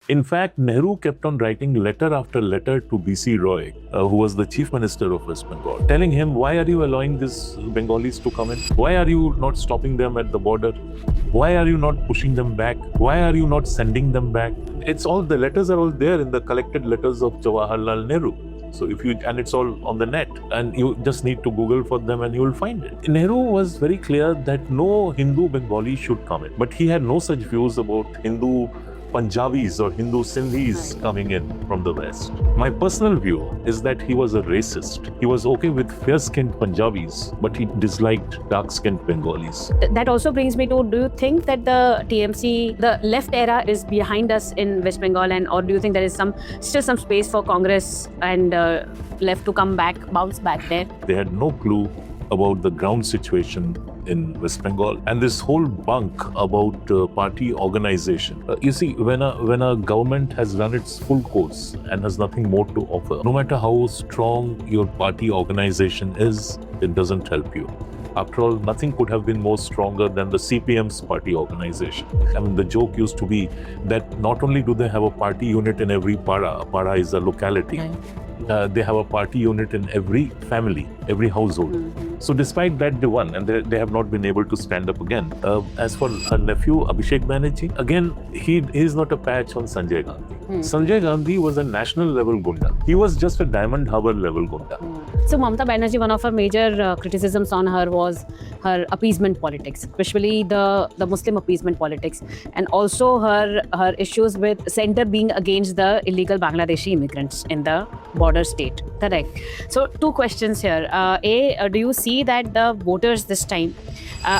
In fact, Nehru kept on writing letter after letter to B.C. Roy, who was the Chief Minister of West Bengal, telling him, why are you allowing these Bengalis to come in? Why are you not stopping them at the border? Why are you not pushing them back? Why are you not sending them back? It's all, the letters are all there in the collected letters of Jawaharlal Nehru. So if you, and it's all on the net, and you just need to Google for them and you will find it. Nehru was very clear that no Hindu Bengali should come in, but he had no such views about Hindu Punjabis or Hindu Sindhis coming in from the West. My personal view is that he was a racist. He was okay with fair-skinned Punjabis, but he disliked dark-skinned Bengalis. That also brings me to, do you think that the TMC, the left era is behind us in West Bengal, and or do you think there is still some space for Congress and left to come back, bounce back there? They had no clue about the ground situation in West Bengal, and this whole bunk about party organization. You see, when a government has run its full course and has nothing more to offer, no matter how strong your party organization is, it doesn't help you. After all, nothing could have been more stronger than the CPM's party organization. I mean, the joke used to be that not only do they have a party unit in every para is a locality, they have a party unit in every family, every household. So despite that, they won, and they have not been able to stand up again. As for her nephew, Abhishek Banerjee, again, he is not a patch on Sanjay Gandhi. Sanjay Gandhi was a national level gunda. He was just a Diamond Harbour level gunda. So Mamata Banerjee, one of her major criticisms on her was her appeasement politics, especially the Muslim appeasement politics, and also her issues with centre being against the illegal Bangladeshi immigrants in the border state. Correct. So two questions here. Do you see that the voters this time,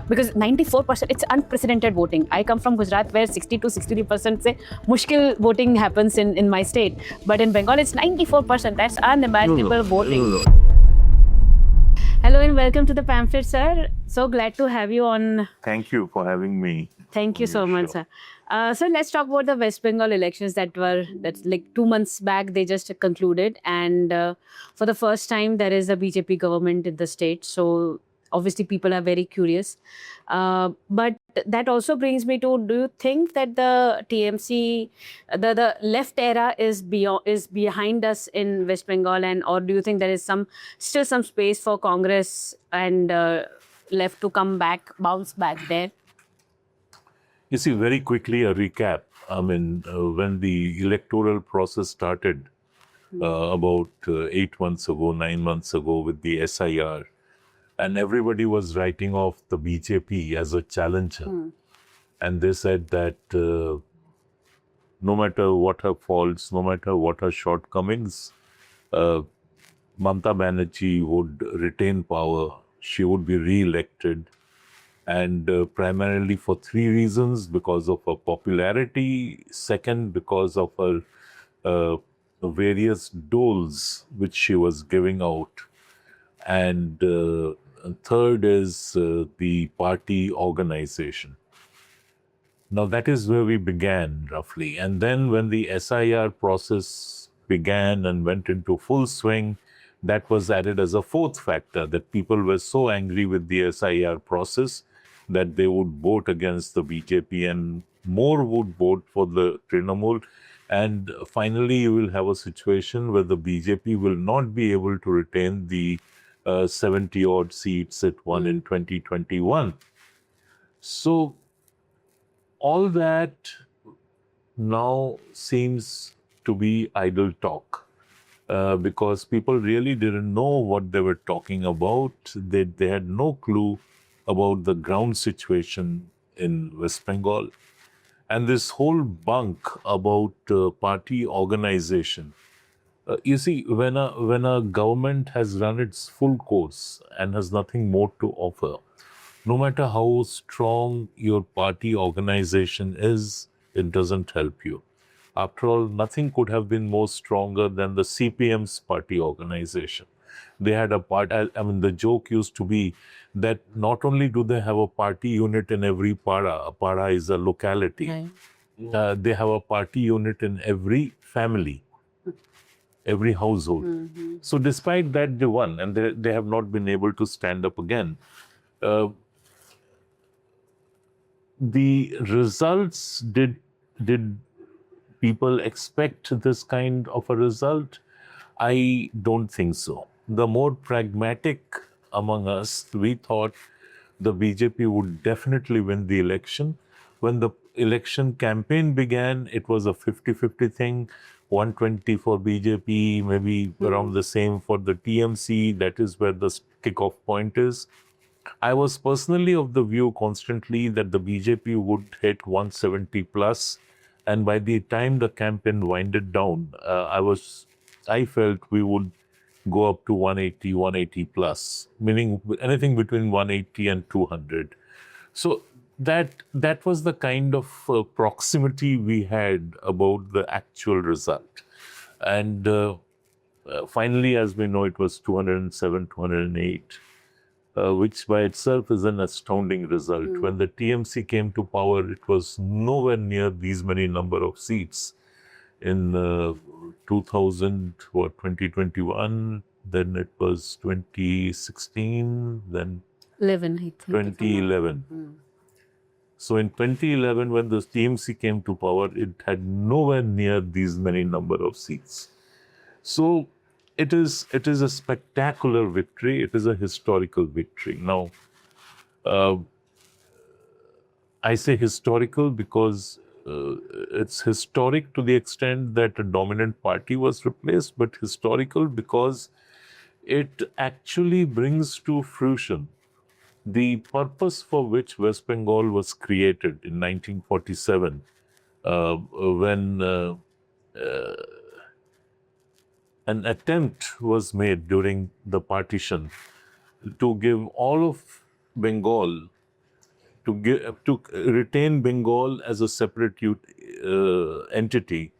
because 94%, it's unprecedented voting. I come from Gujarat where 60 to 63% say mushkil voting happens in my state, but in Bengal it's 94%. That's unimaginable voting. Hello and welcome to the Pamphlet, sir. So glad to have you on. Thank you for having me. Thank you so much, sir. So let's talk about the West Bengal elections that's like 2 months back. They just concluded, and for the first time there is a BJP government in the state. So obviously people are very curious. But that also brings me to, do you think that the TMC, the left era is behind us in West Bengal, and or do you think there is still some space for Congress and left to come back, bounce back there? You see, very quickly, a recap. I mean, when the electoral process started about 8 months ago, 9 months ago with the SIR, and everybody was writing off the BJP as a challenger. And they said that no matter what her faults, no matter what her shortcomings, Mamata Banerjee would retain power. She would be re-elected. And primarily for 3 reasons: because of her popularity, second, because of her various doles which she was giving out, and third is the party organization. Now that is where we began roughly, and then when the SIR process began and went into full swing, that was added as a 4th factor, that people were so angry with the SIR process that they would vote against the BJP and more would vote for the Trinamool. And finally, you will have a situation where the BJP will not be able to retain the 70-odd seats it won in 2021. So all that now seems to be idle talk. Because people really didn't know what they were talking about. They had no clue about the ground situation in West Bengal. And this whole bunk about party organization. You see, when a government has run its full course and has nothing more to offer, no matter how strong your party organization is, it doesn't help you. After all, nothing could have been more stronger than the CPM's party organization. They had a I mean, the joke used to be that not only do they have a party unit in every para is a locality, they have a party unit in every family, every household. So despite that, they won, and they have not been able to stand up again. The results did people expect this kind of a result? I don't think so. The more pragmatic among us, we thought the BJP would definitely win the election. When the election campaign began, it was a 50-50 thing. 120 for BJP, maybe around the same for the TMC. That is where the kickoff point is. I was personally of the view constantly that the BJP would hit 170 plus, and by the time the campaign winded down, I felt we would go up to 180, 180 plus, meaning anything between 180 and 200. So that was the kind of proximity we had about the actual result, and finally, as we know, it was 207, 208. Which by itself is an astounding result. When the TMC came to power, it was nowhere near these many number of seats. In 2000 or 2021, then it was 2016, then 11, I think. 2011. So in 2011, when the TMC came to power, it had nowhere near these many number of seats. So it is a spectacular victory. It is a historical victory. Now, I say historical because it's historic to the extent that a dominant party was replaced, but historical because it actually brings to fruition the purpose for which West Bengal was created in 1947, when an attempt was made during the partition to give all of Bengal, to retain Bengal as a separate entity,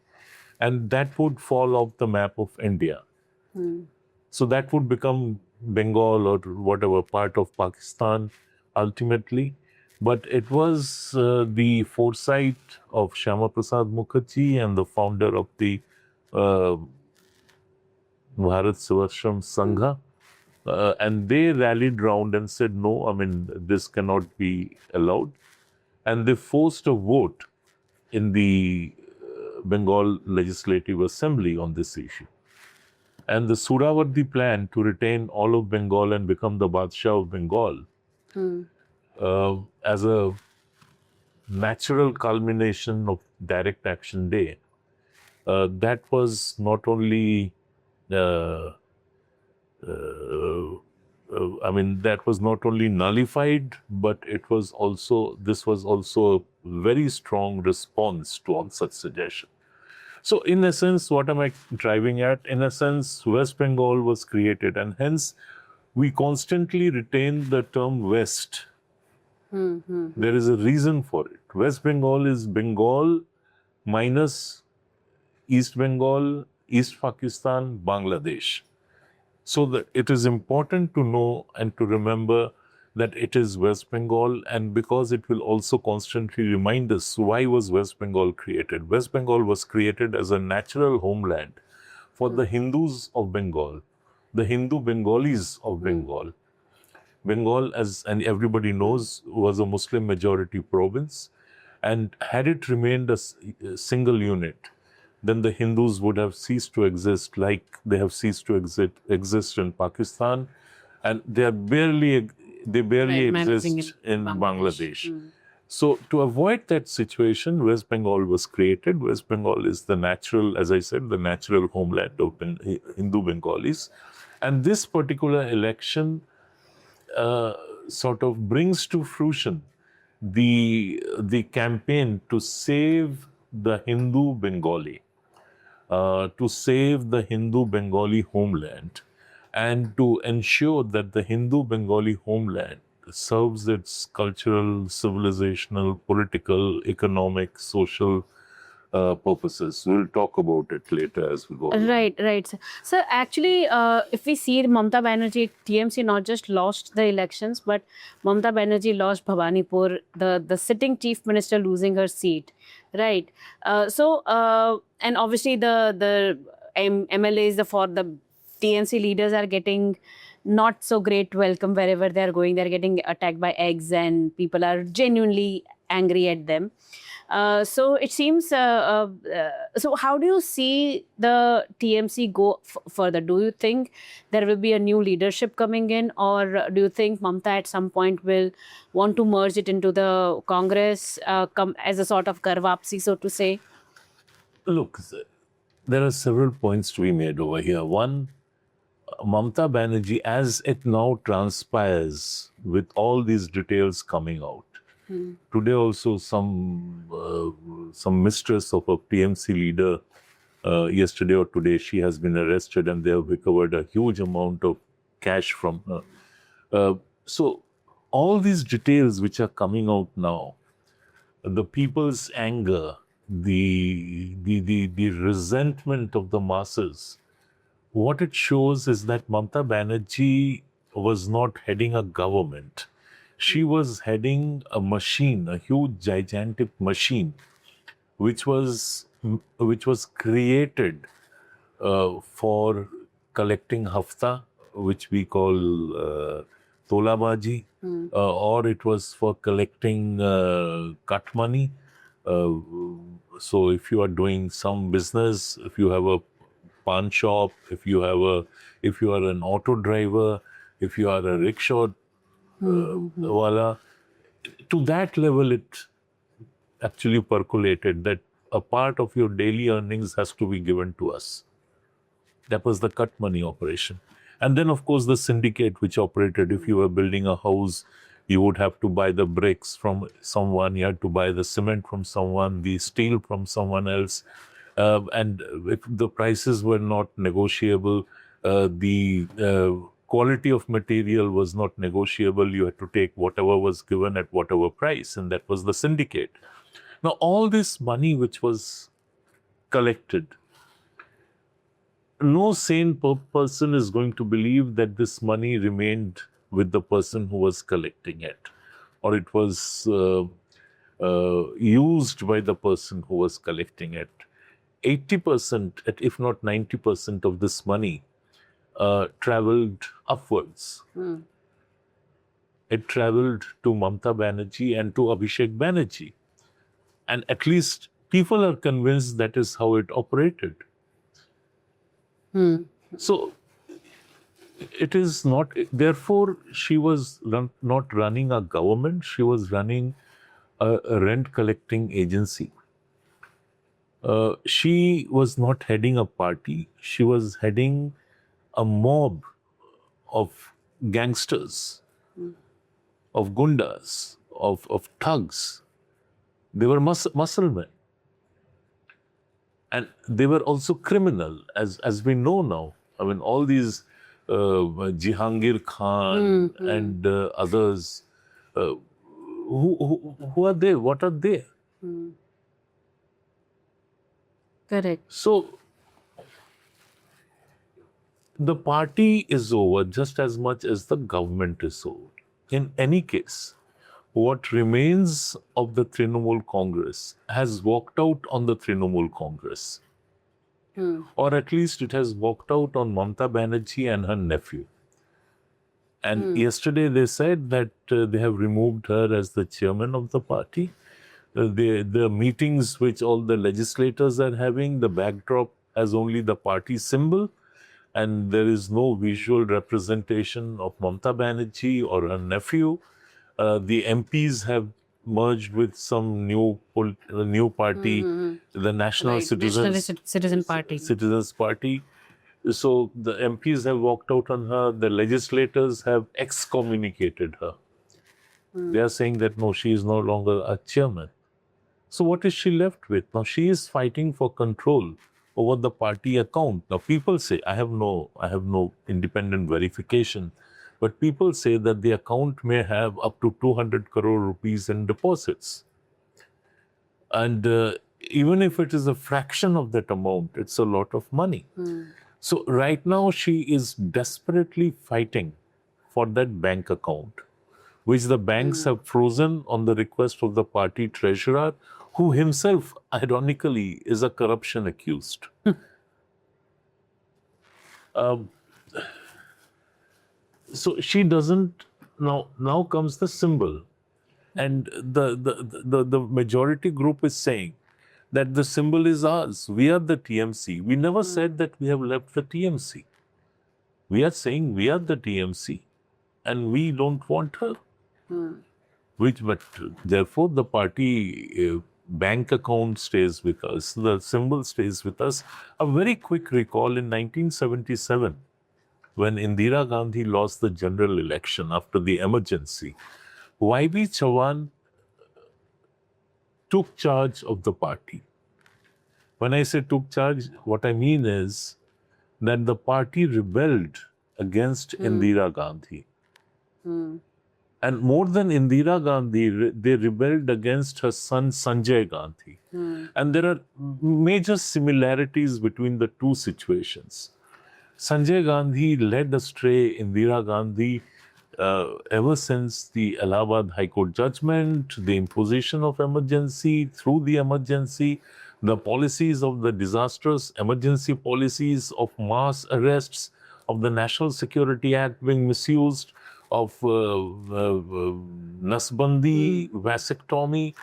and that would fall off the map of India. So that would become Bengal or whatever part of Pakistan ultimately. But it was the foresight of Shyama Prasad Mukherjee and the founder of the Bharat Sevashram Sangha, and they rallied round and said, no, I mean, this cannot be allowed. And they forced a vote in the Bengal Legislative Assembly on this issue. And the Suravardi plan to retain all of Bengal and become the Badshah of Bengal as a natural culmination of Direct Action Day, that was not only that was not only nullified, but this was also a very strong response to all such suggestion. So in essence, what am I driving at? In essence, West Bengal was created, and hence we constantly retain the term West. There is a reason for it. West Bengal is Bengal minus East Bengal, East Pakistan, Bangladesh. So that it is important to know and to remember that it is West Bengal, and because it will also constantly remind us why was West Bengal created. West Bengal was created as a natural homeland for the Hindus of Bengal, the Hindu Bengalis of Bengal. Bengal, and everybody knows, was a Muslim majority province, and had it remained a single unit, then the Hindus would have ceased to exist, like they have ceased to exist in Pakistan, and they barely exist in Bangladesh. So to avoid that situation, West Bengal was created. West Bengal is the natural, as I said, the natural homeland of Hindu Bengalis. And this particular election sort of brings to fruition the campaign to save the Hindu Bengali, to save the Hindu Bengali homeland, and to ensure that the Hindu Bengali homeland serves its cultural, civilizational, political, economic, social purposes. We'll talk about it later as we go along. Right. So actually, if we see Mamata Banerjee, TMC not just lost the elections, but Mamata Banerjee lost Bhawanipur, the sitting chief minister losing her seat, right? And obviously the MLAs for the TMC leaders are getting not so great welcome wherever they are going. They're getting attacked by eggs, and people are genuinely angry at them. So it seems. So how do you see the TMC go further? Do you think there will be a new leadership coming in, or do you think Mamata at some point will want to merge it into the Congress, come as a sort of karvapsi, so to say? Look, there are several points to be made over here. One, Mamata Banerjee, as it now transpires with all these details coming out, today also some mistress of a TMC leader, yesterday or today, she has been arrested and they have recovered a huge amount of cash from her. So all these details which are coming out now, the people's anger, the resentment of the masses, what it shows is that Mamata Banerjee was not heading a government. She was heading a machine, a huge, gigantic machine, which was created for collecting hafta, which we call tolabaji, or it was for collecting cut money. So if you are doing some business, if you have a pawn shop, if you are an auto driver, if you are a rickshaw wala, to that level it actually percolated that a part of your daily earnings has to be given to us. That was the cut money operation. And then, of course, the syndicate which operated. If you were building a house, you would have to buy the bricks from someone, you had to buy the cement from someone, the steel from someone else. And if the prices were not negotiable, the quality of material was not negotiable, you had to take whatever was given at whatever price, and that was the syndicate. Now, all this money which was collected, no sane person is going to believe that this money remained with the person who was collecting it, or it was used by the person who was collecting it. 80%, if not 90% of this money traveled upwards. It traveled to Mamata Banerjee and to Abhishek Banerjee. And at least people are convinced that is how it operated. So it is not, therefore, she was not running a government, she was running a rent collecting agency. She was not heading a party, she was heading a mob of gangsters, of gundas, of thugs. They were muscle men. And they were also criminal, as we know now. I mean, all these Jihangir Khan and others, who are they? What are they? Correct. So, the party is over just as much as the government is over. In any case, what remains of the Trinamool Congress has walked out on the Trinamool Congress. Or at least it has walked out on Mamata Banerjee and her nephew. And yesterday they said that they have removed her as the chairman of the party. The meetings which all the legislators are having, the backdrop has only the party symbol, and there is no visual representation of Mamata Banerjee or her nephew. The MPs have merged with some new party, the National Citizen Party. Citizens Party. So the MPs have walked out on her. The legislators have excommunicated her. They are saying that no, she is no longer a chairman. So what is she left with? Now she is fighting for control over the party account. Now people say, I have no independent verification, but people say that the account may have up to 200 crore rupees in deposits. And even if it is a fraction of that amount, it's a lot of money. So right now she is desperately fighting for that bank account, which the banks have frozen on the request of the party treasurer, who himself, ironically, is a corruption accused. So she doesn't, now comes the symbol. And the majority group is saying that the symbol is ours. We are the TMC. We never said that we have left the TMC. We are saying we are the TMC and we don't want her. But therefore the party bank account stays with us, the symbol stays with us. A very quick recall in 1977, when Indira Gandhi lost the general election after the emergency, YB Chavan took charge of the party. When I say took charge, what I mean is that the party rebelled against Indira Gandhi. And more than Indira Gandhi, they rebelled against her son Sanjay Gandhi. And there are major similarities between the two situations. Sanjay Gandhi led astray Indira Gandhi ever since the Allahabad High Court judgment, the imposition of emergency, through the emergency, the policies of the disastrous emergency policies of mass arrests, of the National Security Act being misused, of Nasbandi, vasectomy,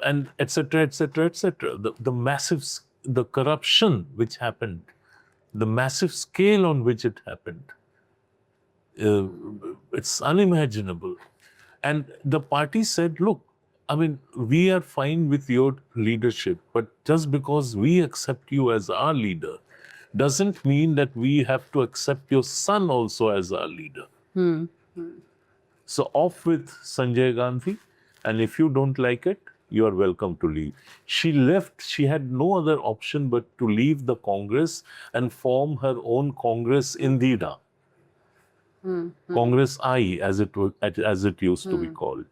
and etc., etc., etc. The massive, the corruption which happened, the massive scale on which it happened, it's unimaginable. And the party said, look, I mean, we are fine with your leadership, but just because we accept you as our leader doesn't mean that we have to accept your son also as our leader. So off with Sanjay Gandhi, and if you don't like it, you are welcome to leave. She left, she had no other option but to leave the Congress and form her own Congress Indira. Congress I, as it used to be called.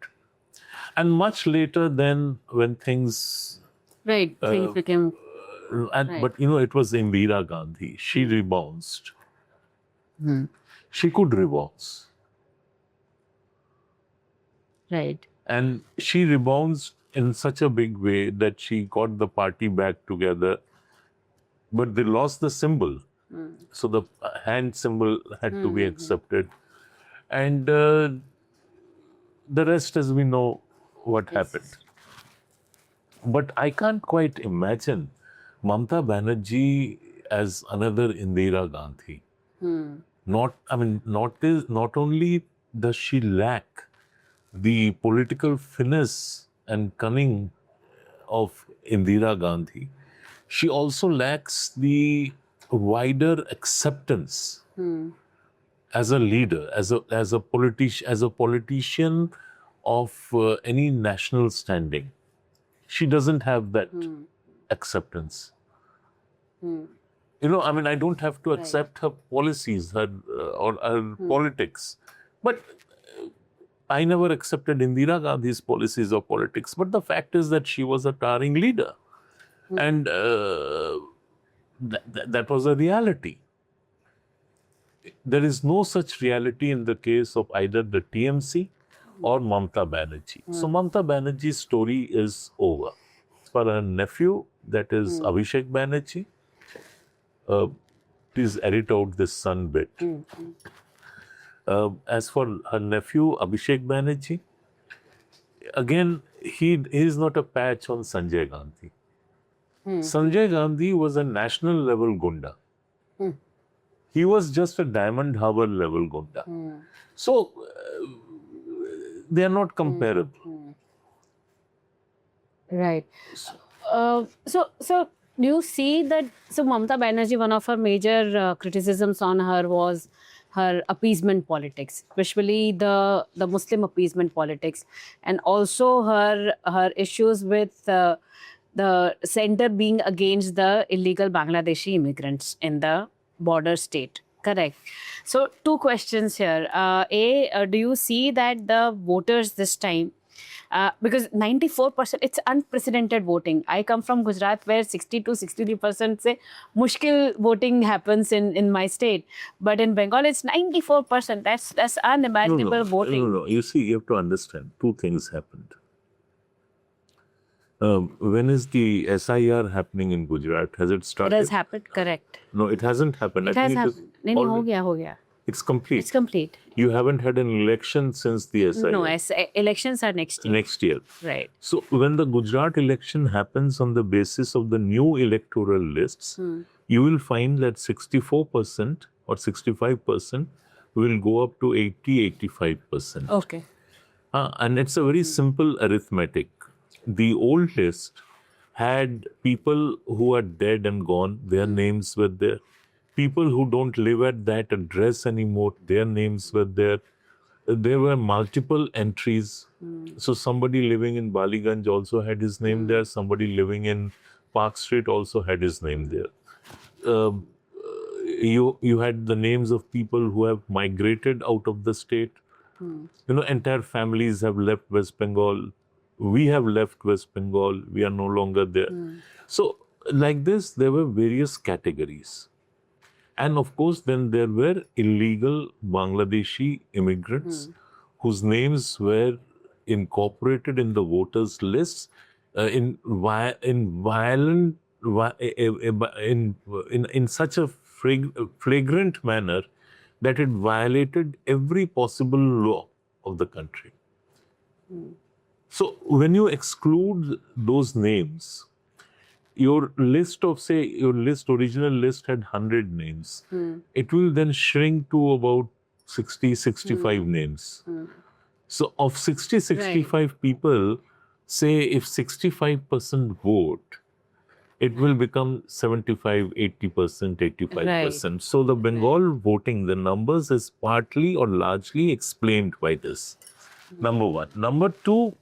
And much later then, when things... things became... But you know, it was Indira Gandhi. She rebounced. She could rebounce. Right. And she rebounced in such a big way that she got the party back together. But they lost the symbol. So the hand symbol had to be accepted. And the rest, as we know, what happened. But I can't quite imagine Mamata Banerjee as another Indira Gandhi. Not only does she lack the political finesse and cunning of Indira Gandhi, she also lacks the wider acceptance as a leader, as a politician of any national standing. She doesn't have that acceptance. You know, I mean, I don't have to accept her policies, her politics, but I never accepted Indira Gandhi's policies or politics. But the fact is that she was a towering leader, and that was a reality. There is no such reality in the case of either the TMC or Mamata Banerjee. So Mamata Banerjee's story is over. For her nephew, that is Abhishek Banerjee, please edit out this son bit. As for her nephew, Abhishek Banerjee, again, he is not a patch on Sanjay Gandhi. Sanjay Gandhi was a national level gunda. He was just a Diamond Harbour level gunda. So, they are not comparable. Right. So do you see that? So Mamata Banerjee, one of her major criticisms on her was her appeasement politics, especially the Muslim appeasement politics, and also her issues with the center being against the illegal Bangladeshi immigrants in the border state. Correct. So two questions here. Do you see that the voters this time, because 94%, it's unprecedented voting. I come from Gujarat where 60 to 63% say mushkil voting happens in my state. But in Bengal, it's 94%. That's unimaginable voting. No. You see, you have to understand, two things happened. When is the SIR happening in Gujarat? Has it started? It has happened, correct. No, it hasn't happened. It has happened. No, ho gaya. It's complete. It's complete. You haven't had an election since the SIR. No, elections are next year. Next year. Right. So when the Gujarat election happens on the basis of the new electoral lists, you will find that 64% or 65% will go up to 80-85%. Okay. And it's a very simple arithmetic. The old list had people who are dead and gone, their names were there. People who don't live at that address anymore, their names were there. There were multiple entries. So somebody living in Baliganj also had his name there. Somebody living in Park Street also had his name there. You had the names of people who have migrated out of the state. Entire families have left West Bengal. We have left West Bengal. We are no longer there. So like this, there were various categories. And of course, then there were illegal Bangladeshi immigrants whose names were incorporated in the voters' lists in such a flagrant manner that it violated every possible law of the country. So when you exclude those names, your list of, say, original list had 100 names. It will then shrink to about 60, 65 names. So of 60, 65 people, say if 65% vote, it will become 75, 80%, 85%. So the Bengal voting, the numbers is partly or largely explained by this. Number one. Number two,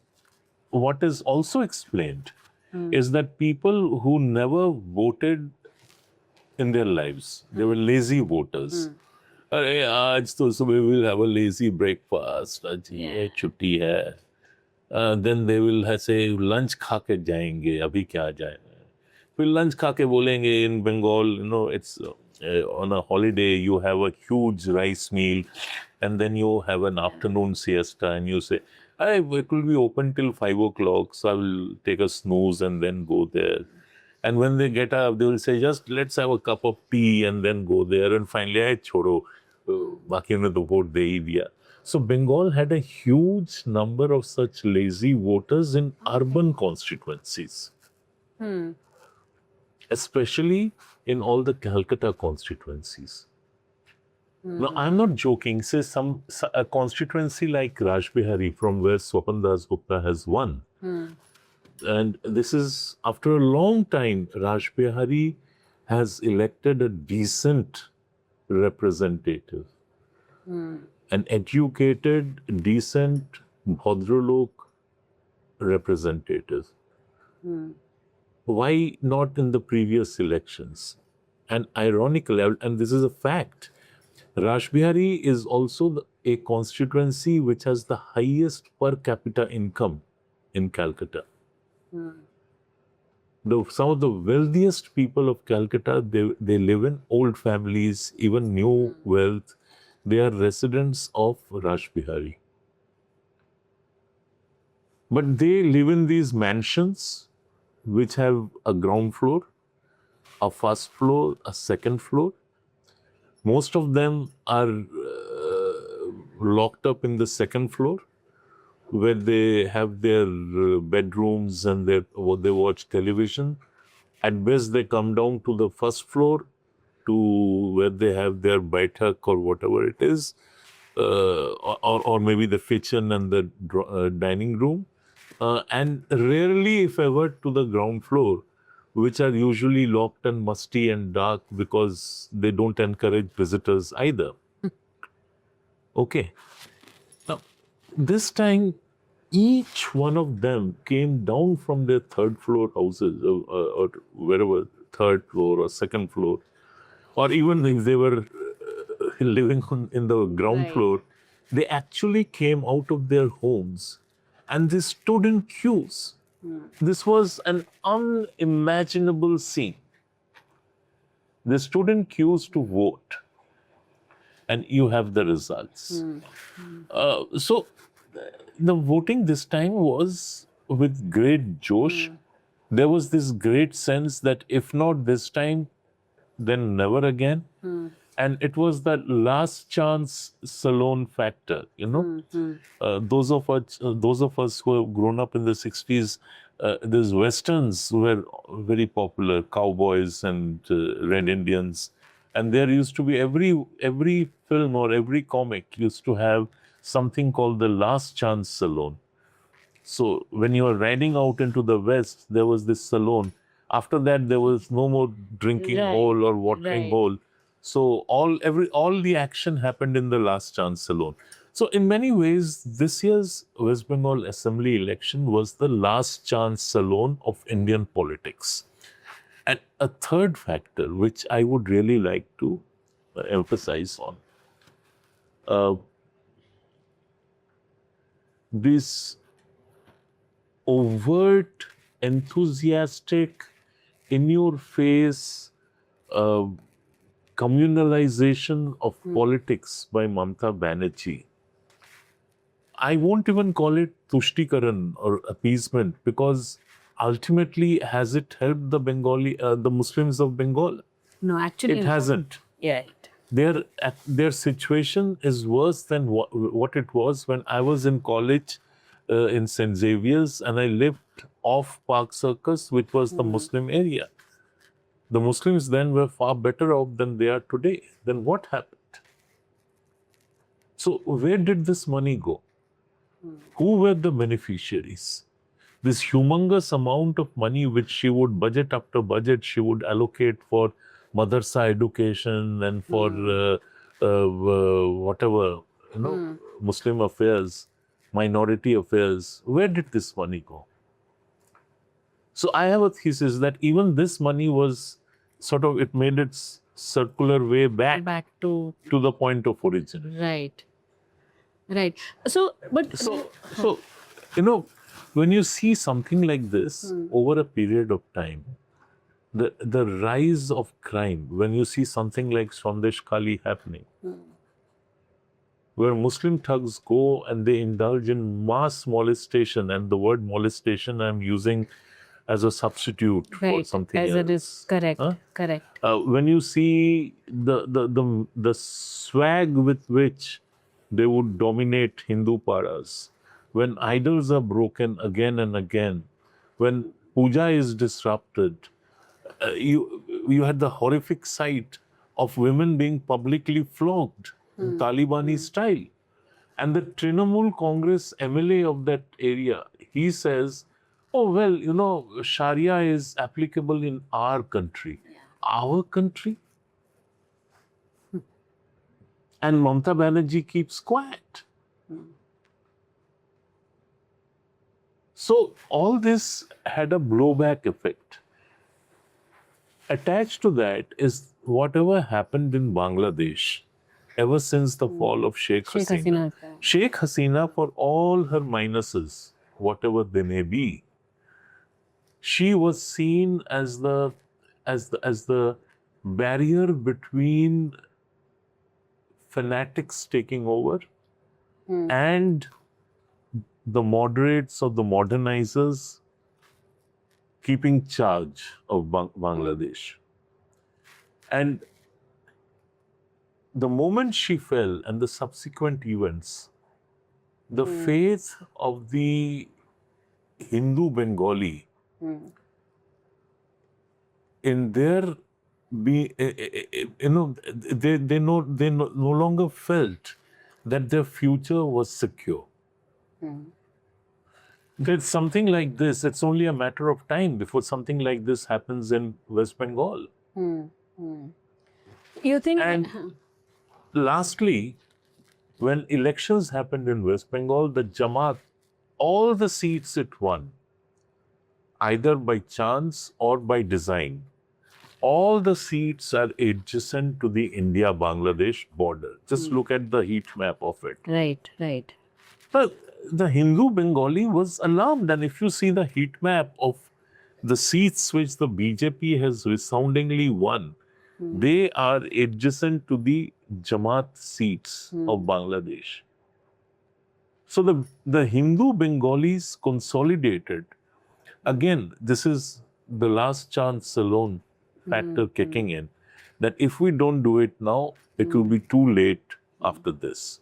what is also explained is that people who never voted in their lives, they were lazy voters. अरे आज तो सुबह we will have a lazy breakfast. आज ये छुट्टी है. Then they will say lunch खा के जाएंगे. अभी क्या जाए? फिर lunch खा के बोलेंगे in Bengal, it's on a holiday you have a huge rice meal, and then you have an afternoon siesta, and you say, it will be open till 5 o'clock, so I will take a snooze and then go there. And when they get up, they will say, just let's have a cup of tea and then go there. And finally, छोड़ो, बाकी ने तो vote दे ही दिया. So Bengal had a huge number of such lazy voters in urban constituencies. Especially in all the Calcutta constituencies. Now, I'm not joking. Say a constituency like Rajbihari, from where Swapan Das Gupta has won. And this is, after a long time, Rajbihari has elected a decent representative. An educated, decent, Bhadralok representative. Why not in the previous elections? And ironically, and this is a fact, Rajbihari is also a constituency which has the highest per capita income in Calcutta. Some of the wealthiest people of Calcutta, they live in old families, even new wealth. They are residents of Rajbihari. But they live in these mansions which have a ground floor, a first floor, a second floor. Most of them are locked up in the second floor, where they have their bedrooms and they watch television. At best, they come down to the first floor to where they have their baitak or whatever it is, or maybe the kitchen and the dining room. And rarely, if ever, to the ground floor, which are usually locked and musty and dark because they don't encourage visitors either. Okay. Now, this time, each one of them came down from their third floor houses or wherever, third floor or second floor, or even if they were living in the ground floor, they actually came out of their homes and they stood in queues. This was an unimaginable scene. They stood in queues to vote, and you have the results. So the voting this time was with great josh. There was this great sense that if not this time, then never again. And it was that last chance salon factor, you know. Those of us who have grown up in the 60s, these westerns were very popular, cowboys and Red Indians. And there used to be every film or every comic used to have something called the last chance salon. So when you were riding out into the West, there was this salon. After that, there was no more drinking Right, hole or watering right. hole. So all the action happened in the last chance salon. So in many ways, this year's West Bengal Assembly election was the last chance salon of Indian politics. And a third factor, which I would really like to emphasize on, uh, this overt, enthusiastic, in your face communalization of politics by Mamata Banerjee. I won't even call it Tushtikaran or appeasement, because ultimately, has it helped the the Muslims of Bengal? No, actually, It hasn't. Yeah. Their situation is worse than what it was when I was in college in St. Xavier's, and I lived off Park Circus, which was the Muslim area. The Muslims then were far better off than they are today. Then what happened? So where did this money go? Who were the beneficiaries? This humongous amount of money which she would budget after budget, she would allocate for madrasa education and for whatever, Muslim affairs, minority affairs. Where did this money go? So I have a thesis that even this money was sort of, it made its circular way back to the point of origin. right. So, but So, when you see something like this over a period of time, the rise of crime, when you see something like Sandesh Kali happening, where Muslim thugs go and they indulge in mass molestation, and the word molestation I'm using as a substitute for something as else. it is correct, Huh? correct. When you see the swag with which they would dominate Hindu paras, when idols are broken again and again, when puja is disrupted, you had the horrific sight of women being publicly flogged in Talibani style. And the Trinamool Congress MLA of that area, he says, oh, well, Sharia is applicable in our country. Our country? And Mamata Banerjee keeps quiet. So all this had a blowback effect. Attached to that is whatever happened in Bangladesh ever since the fall of Sheikh Hasina. Sheikh Hasina, for all her minuses, whatever they may be, she was seen as the barrier between fanatics taking over and the moderates or the modernizers keeping charge of Bangladesh. And the moment she fell and the subsequent events, the faith of the Hindu Bengali in their they no longer felt that their future was secure. There's something like this. It's only a matter of time before something like this happens in West Bengal. You think? And lastly, when elections happened in West Bengal, the Jamaat, all the seats it won, either by chance or by design, all the seats are adjacent to the India-Bangladesh border. Just look at the heat map of it. Right. But the Hindu Bengali was alarmed. And if you see the heat map of the seats which the BJP has resoundingly won, they are adjacent to the Jamaat seats of Bangladesh. So the Hindu Bengalis consolidated. Again, this is the last chance alone factor kicking in. that if we don't do it now, it will be too late after this.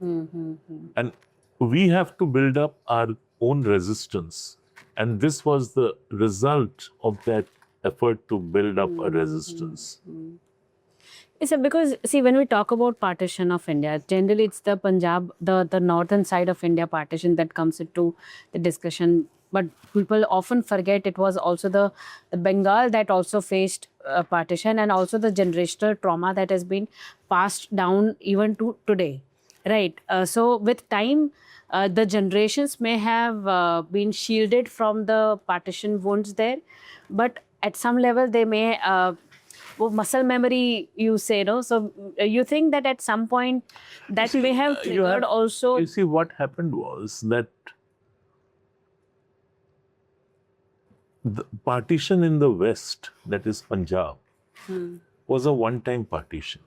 And we have to build up our own resistance. And this was the result of that effort to build up a resistance. Yes, sir, because see, when we talk about partition of India, generally it's the Punjab, the northern side of India partition that comes into the discussion. But people often forget it was also the Bengal that also faced partition, and also the generational trauma that has been passed down even to today. Right. So with time, the generations may have been shielded from the partition wounds there, but at some level they may muscle memory, you say, no? So you think that at some point that may have triggered also. You see, what happened was that the partition in the West, that is Punjab, was a one-time partition.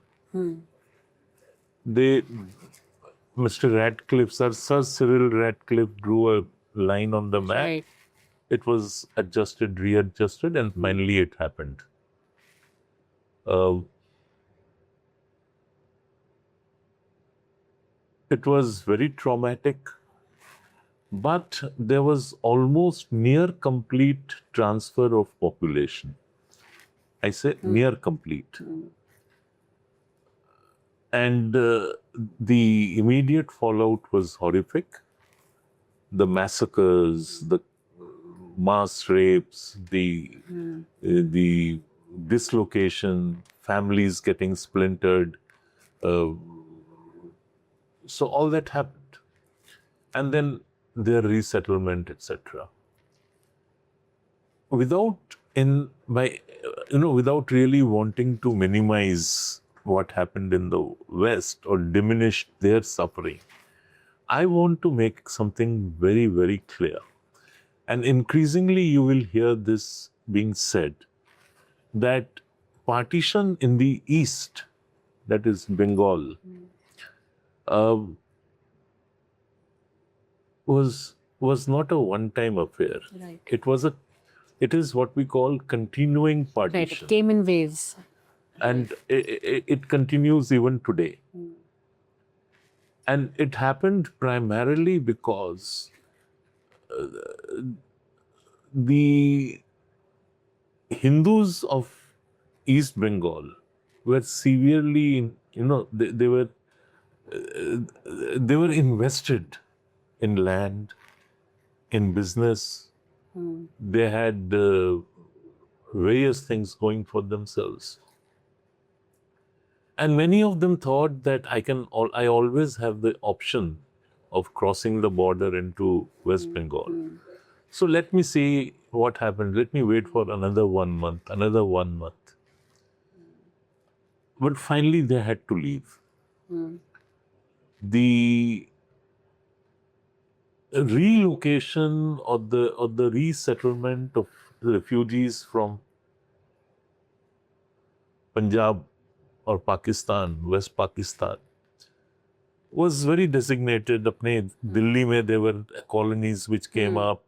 They, Mr. Radcliffe, Sir Cyril Radcliffe drew a line on the map. Right. It was adjusted, readjusted, and finally it happened. It was very traumatic, but there was almost near complete transfer of population. I say near complete. And the immediate fallout was horrific. The massacres, the mass rapes, the dislocation, families getting splintered. So all that happened. And then their resettlement, etc. Without really wanting to minimize what happened in the West or diminish their suffering, I want to make something very, very clear. And increasingly you will hear this being said, that partition in the East, that is Bengal, was not a one-time affair. Right. It is what we call continuing Right. partition. It came in waves. And it continues even today. And it happened primarily because the Hindus of East Bengal were severely, they were invested in land, in business. They had various things going for themselves. And many of them thought that I always have the option of crossing the border into West Bengal. So let me see what happened. Let me wait for another 1 month, another 1 month. But finally they had to leave. The relocation or the resettlement of refugees from Punjab or Pakistan, West Pakistan, was very designated. Apne Delhi mein there were colonies which came up.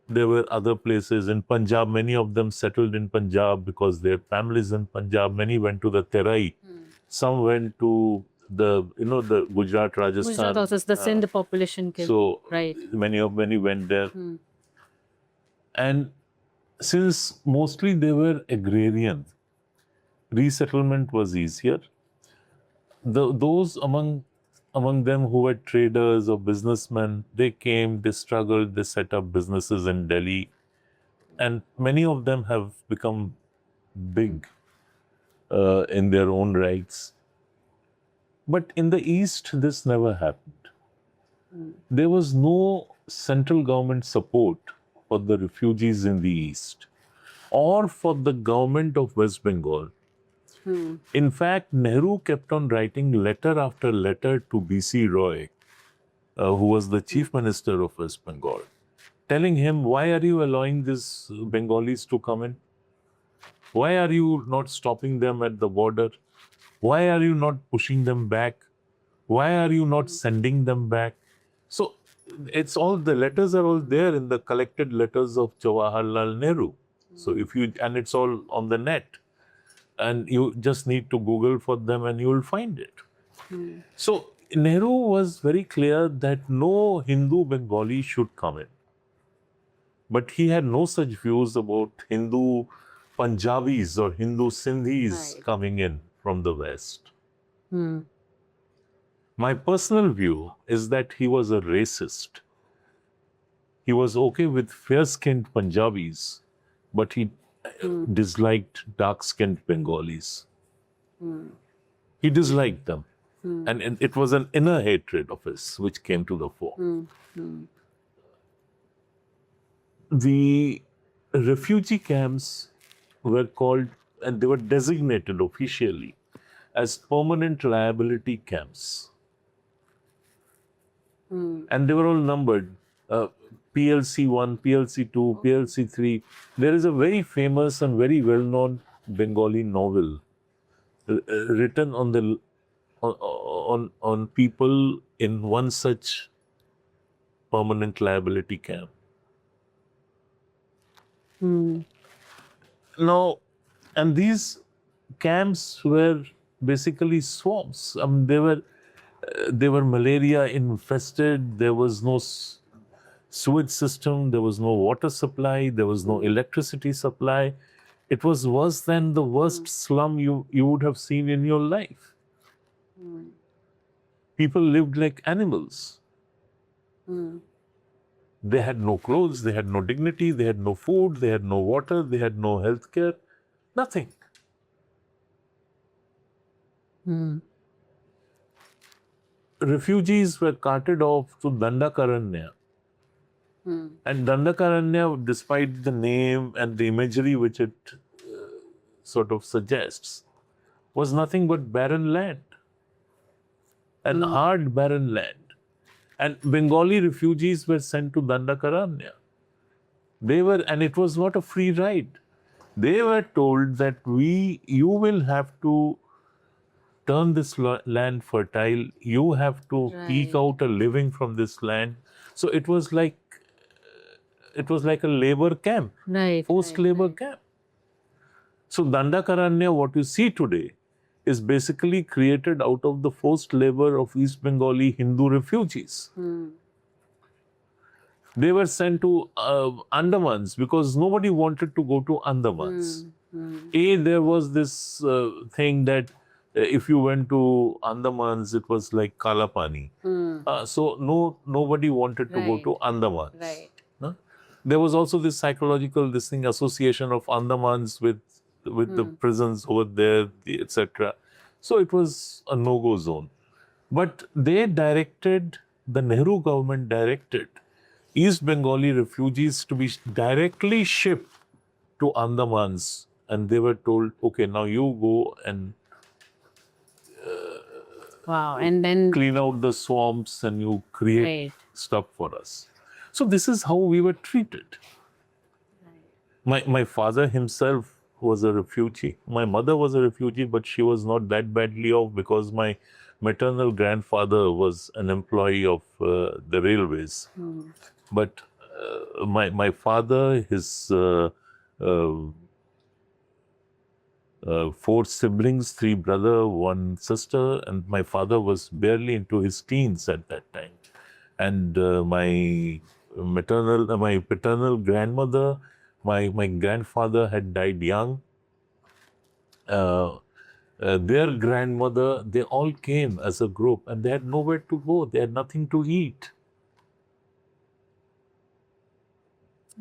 There were other places in Punjab. Many of them settled in Punjab because their families in Punjab. Many went to the Terai. Some went to the Gujarat, Rajasthan. Gujarat also, the Sindh population came. So right. many went there. And since mostly they were agrarian, resettlement was easier. Those among them who were traders or businessmen, they came, they struggled, they set up businesses in Delhi. And many of them have become big in their own rights. But in the East, this never happened. There was no central government support for the refugees in the East or for the government of West Bengal. In fact, Nehru kept on writing letter after letter to B.C. Roy, who was the chief minister of West Bengal, telling him, why are you allowing these Bengalis to come in? Why are you not stopping them at the border? Why are you not pushing them back? Why are you not sending them back? So it's all, the letters are all there in the collected letters of Jawaharlal Nehru. So and it's all on the net. and you just need to Google for them and you will find it. So Nehru was very clear that no Hindu Bengali should come in. But he had no such views about Hindu Punjabis or Hindu Sindhis Right. coming in from the West. My personal view is that he was a racist. He was okay with fair-skinned Punjabis, but he disliked dark-skinned Bengalis. He disliked them. And it was an inner hatred of his which came to the fore. The refugee camps were called, and they were designated officially as permanent liability camps. And they were all numbered PLC 1, PLC 2, PLC 3. There is a very famous and very well known Bengali novel written on the on people in one such permanent liability camp. Now, and these camps were basically swamps. I mean, they were malaria infested. There was no sewage system. There was no water supply. There was no electricity supply. It was worse than the worst slum you would have seen in your life. People lived like animals. They had no clothes, they had no dignity, they had no food, they had no water, they had no health care, nothing. Refugees were carted off to Dandakaranya. And Dandakaranya, despite the name and the imagery which it sort of suggests, was nothing but barren land. And hard barren land. And Bengali refugees were sent to Dandakaranya. And it was not a free ride. They were told that you will have to turn this land fertile. You have to eke out a living from this land. So it was like a labor camp, forced labor camp. So Dandakaranya, what you see today, is basically created out of the forced labor of East Bengali Hindu refugees. They were sent to Andamans because nobody wanted to go to Andamans. There was this thing that if you went to Andamans, it was like Kalapani. So nobody wanted to go to Andamans. There was also this psychological association of Andamans with the prisons over there, etc. So it was a no-go zone. But the Nehru government directed East Bengali refugees to be directly shipped to Andamans. And they were told, okay, now you go and and then clean out the swamps and you create stuff for us. So this is how we were treated. My father himself was a refugee. My mother was a refugee, but she was not that badly off because my maternal grandfather was an employee of the railways. But my father, his 4 siblings, 3 brothers, 1 sister, and my father was barely into his teens at that time. And my paternal grandmother, my grandfather had died young. Their grandmother, they all came as a group and they had nowhere to go. They had nothing to eat.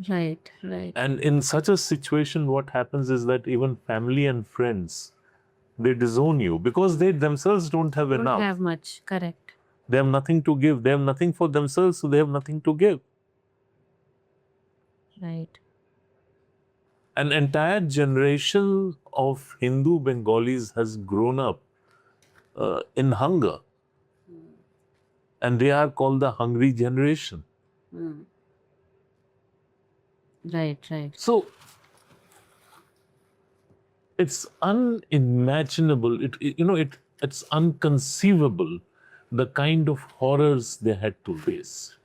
Right. And in such a situation, what happens is that even family and friends, they disown you because they themselves don't have enough. Don't have much, correct. They have nothing to give. They have nothing for themselves, so they have nothing to give. Right. An entire generation of Hindu Bengalis has grown up in hunger. And they are called the hungry generation. Right. So, it's unimaginable, it's unconceivable the kind of horrors they had to face.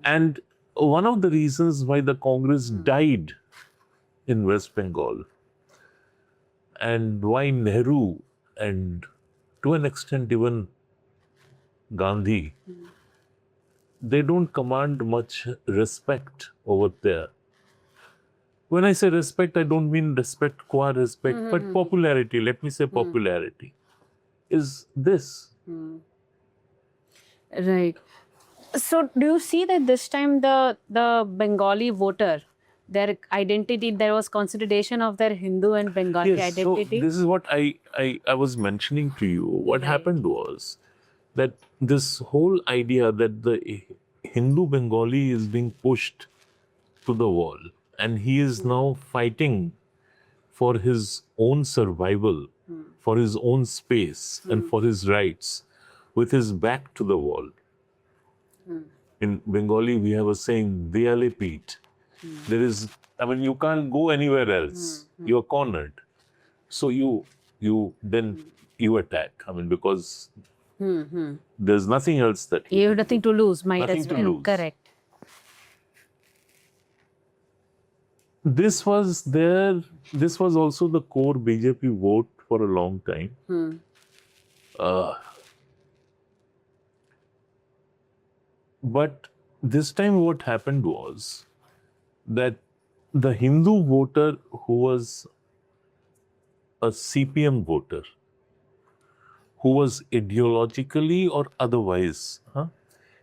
And one of the reasons why the Congress died in West Bengal, and why Nehru and to an extent even Gandhi, they don't command much respect over there. When I say respect, I don't mean respect, qua respect, but popularity. Let me say popularity is this. Right. So, do you see that this time the Bengali voter, their identity, there was consideration of their Hindu and Bengali Yes, so identity? this is what I was mentioning to you. What happened was that this whole idea that the Hindu Bengali is being pushed to the wall and he is now fighting for his own survival, for his own space and for his rights with his back to the wall. In Bengali, we have a saying, Deyale Peet. There is, I mean, you can't go anywhere else. You're cornered. So you attack. I mean, because there's nothing else that You have nothing to lose, might Nothing as to well. lose. Correct. This was also the core BJP vote for a long time. But this time what happened was that the Hindu voter who was a CPM voter, who was ideologically or otherwise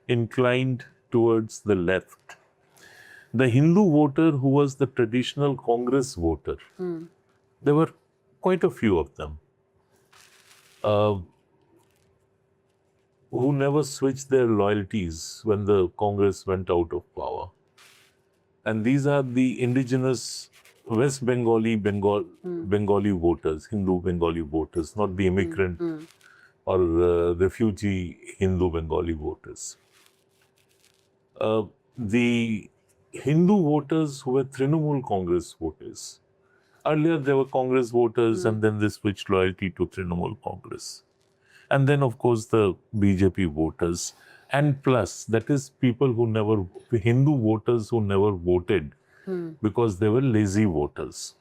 inclined towards the left, the Hindu voter who was the traditional Congress voter, there were quite a few of them who never switched their loyalties when the Congress went out of power. And these are the indigenous West Bengali voters, Hindu Bengali voters, not the immigrant or refugee Hindu Bengali voters. The Hindu voters who were Trinamool Congress voters. Earlier there were Congress voters and then they switched loyalty to Trinamool Congress. And then of course the BJP voters. And plus, that is people who never, Hindu voters who never voted because they were lazy voters.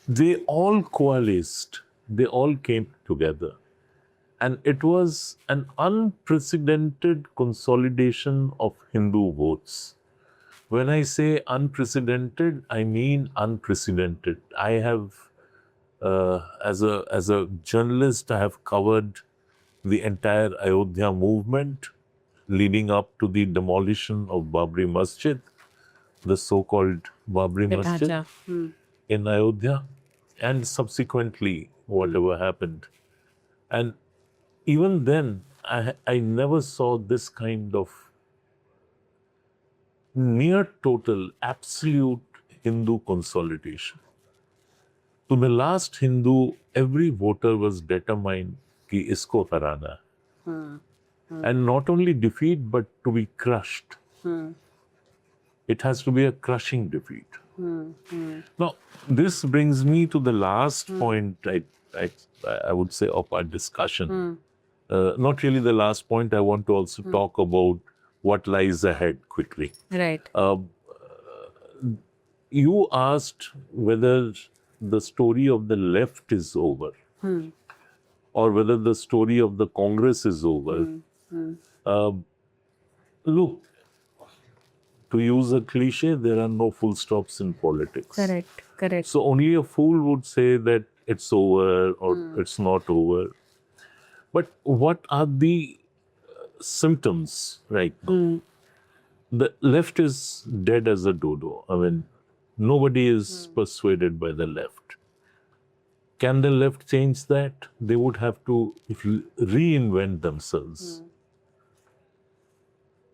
They all coalesced, they all came together. And it was an unprecedented consolidation of Hindu votes. When I say unprecedented, I mean unprecedented. I have, as a journalist, I have covered the entire Ayodhya movement leading up to the demolition of Babri Masjid, the so-called Babri Masjid in Ayodhya, and subsequently whatever happened. And even then, I never saw this kind of near total, absolute Hindu consolidation. To the last Hindu, every voter was determined कि इसको हराना है. And not only defeat, but to be crushed. It has to be a crushing defeat. Now, this brings me to the last point, I would say, of our discussion. Not really the last point. I want to also talk about what lies ahead quickly. Right. You asked whether the story of the left is over. Or whether the story of the Congress is over. Look, to use a cliche, there are no full stops in politics. Correct. So only a fool would say that it's over or it's not over. But what are the symptoms right now? The left is dead as a dodo. I mean, nobody is persuaded by the left. Can the left change that? They would have to reinvent themselves.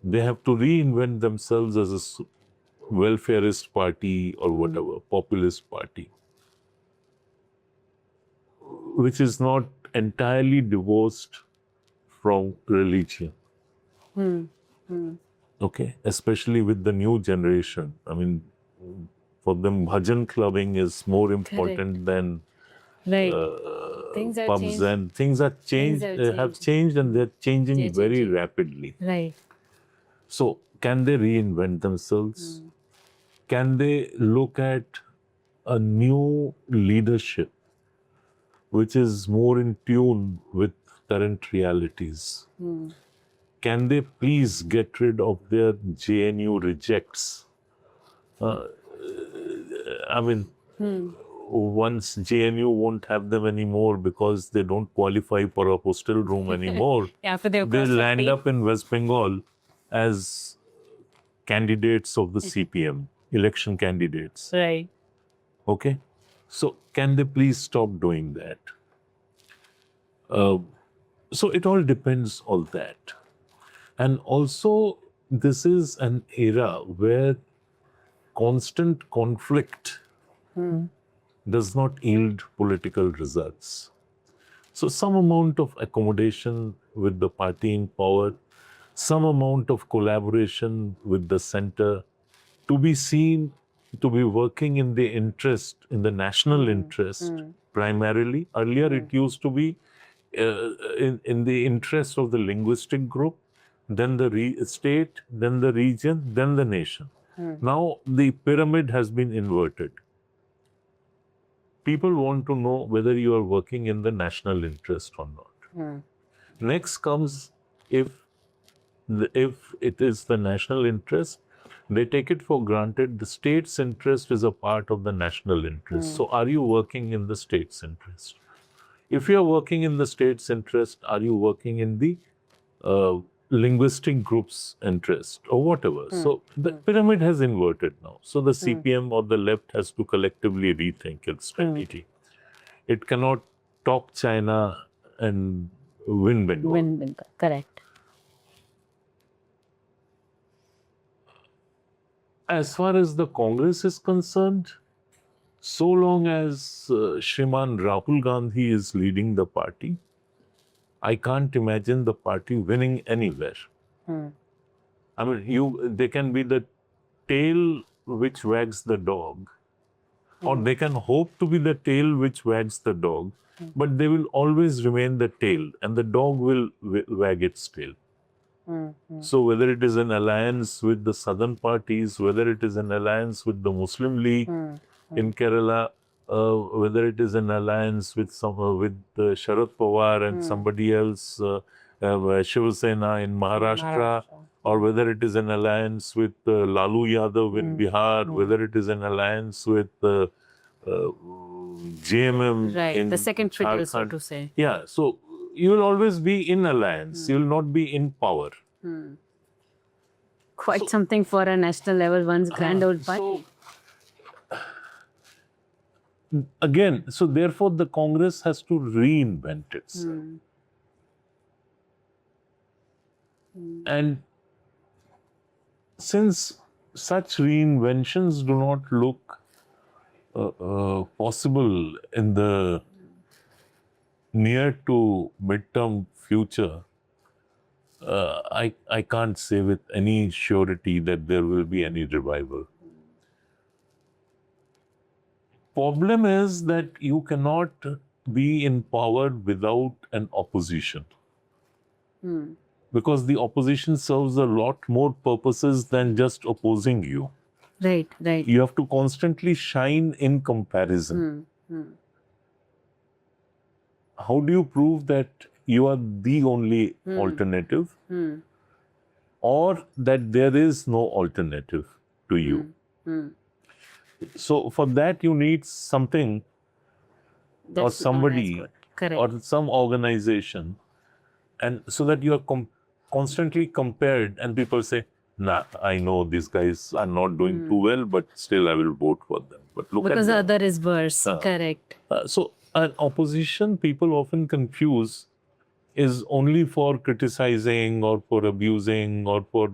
They have to reinvent themselves as a welfareist party or whatever, populist party, which is not entirely divorced from religion. Okay, especially with the new generation. I mean, for them, bhajan clubbing is more important than Things are pubs changed. and things are changed, have changed and they're changing very rapidly. Right. So, can they reinvent themselves? Can they look at a new leadership which is more in tune with current realities. Can they please get rid of their JNU rejects? I mean, once JNU won't have them anymore because they don't qualify for a hostel room anymore, After they've they'll crossed land 50. up in West Bengal as candidates of the CPM, election candidates. Right. Okay? So, can they please stop doing that? So, it all depends on that. And also, this is an era where constant conflict does not yield political results. So, some amount of accommodation with the party in power, some amount of collaboration with the center to be seen to be working in the interest, in the national interest primarily. Earlier, it used to be in the interest of the linguistic group, then the state, then the region, then the nation. Now, the pyramid has been inverted. People want to know whether you are working in the national interest or not. Next comes if it is the national interest, they take it for granted the state's interest is a part of the national interest. So, are you working in the state's interest? If you are working in the state's interest, are you working in the linguistic group's interest or whatever? So, the pyramid has inverted now. So, the CPM or the left has to collectively rethink its strategy. It cannot talk China and win Bengal. Win Bengal. Correct. As far as the Congress is concerned, so long as Shriman Rahul Gandhi is leading the party, I can't imagine the party winning anywhere. I mean, they can be the tail which wags the dog, or they can hope to be the tail which wags the dog, but they will always remain the tail, and the dog will wag its tail. So whether it is an alliance with the southern parties, whether it is an alliance with the Muslim League in Kerala, whether it is an alliance with Sharad Pawar and somebody else, Shiv Sena in Maharashtra, or whether it is an alliance with Lalu Yadav in Bihar, whether it is an alliance with JMM Right. in The second fiddle, so Jharkhand. to say. Yeah, so you will always be in alliance. You will not be in power. Quite something for a national level, one's grand old party. So, again, so therefore the Congress has to reinvent itself. And since such reinventions do not look possible in the near to midterm future, I can't say with any surety that there will be any revival. Problem is that you cannot be in power without an opposition. Because the opposition serves a lot more purposes than just opposing you. Right, right. You have to constantly shine in comparison. How do you prove that you are the only alternative, or that there is no alternative to you? So for that you need something or somebody or some organization, and so that you are constantly compared, and people say, nah, I know these guys are not doing too well, but still I will vote for them. But look because at the other is worse. Correct. So an opposition, people often confuse, is only for criticizing or for abusing or for,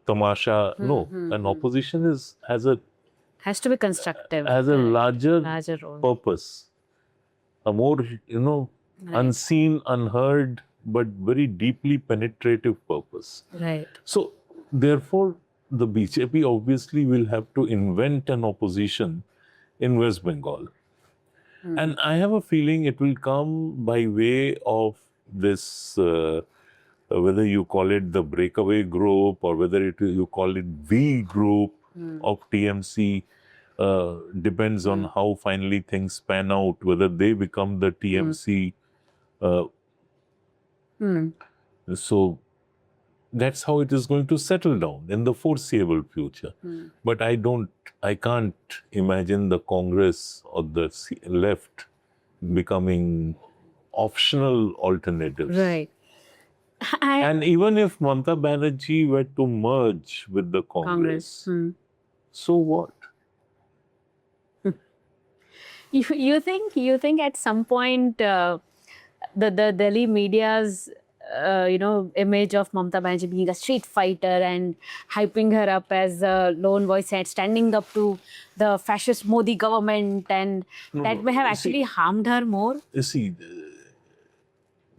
tamasha. No, an opposition Has to be constructive. has a larger role. purpose, a more, unseen, unheard, but very deeply penetrative purpose. Right. So, therefore, the BJP obviously will have to invent an opposition in West Bengal. And I have a feeling it will come by way of this, whether you call it the breakaway group or whether you call it V group, of TMC depends on how finally things pan out, whether they become the TMC. So that's how it is going to settle down in the foreseeable future. But I can't imagine the Congress or the left becoming optional alternatives. Right. And even if Mamata Banerjee were to merge with the Congress, so what? You think at some point the Delhi media's image of Mamata Banerjee being a street fighter and hyping her up as a lone voice and standing up to the fascist Modi government, and that may have actually harmed her more? You see,